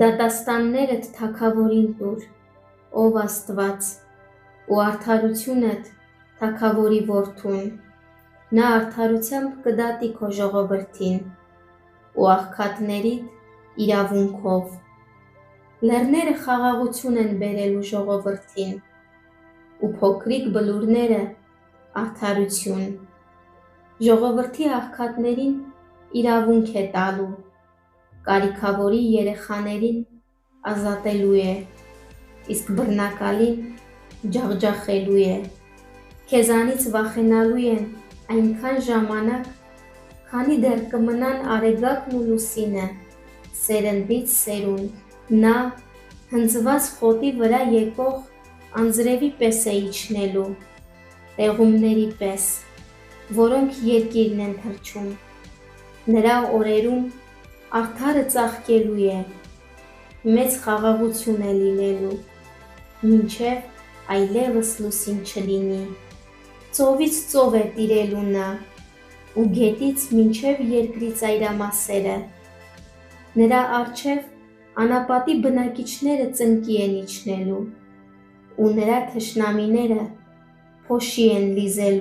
Դատաստաններդ թագավորին տուր, ով Աստված, ու արդարությունդ թագավորի որդուն, նա արդարությամբ կդատի քո ժողովրդին ու աղքատներիդ իրավունքով։ Լեռները խաղաղություն են բերելու ժողովրդին ու փոքրիկ բլուրները արդարություն։ Ժողովրդի աղքատներին իրավունք է տալու, կարիքավորի երեխաներին ազատելու է, իսկ բռնակալին ջախջախելու է։ Քեզանից վախենալու են այնքան ժամանակ, քանի դեռ կմնան արեգակն ու լուսինը սերնդից սերունդ։ Նա հնձված խոտի վրա եկող անձրևի պես է իջնելու, տեղումների պես, որոնք երկիրն են թռչում։ Նրա օրերում արդարը ծաղկելու է, մեծ խաղաղություն է լինելու, մինչև այլևս լուսին չլինի։ Ծովից ծով է տիրելու նա, ու գետից մինչև երկրի ծայրամասերը։ Նրա առջև անապատի բնակիչները ծնկի են իջնելու, ու նրա թշնամիները փոշի են լիզելու։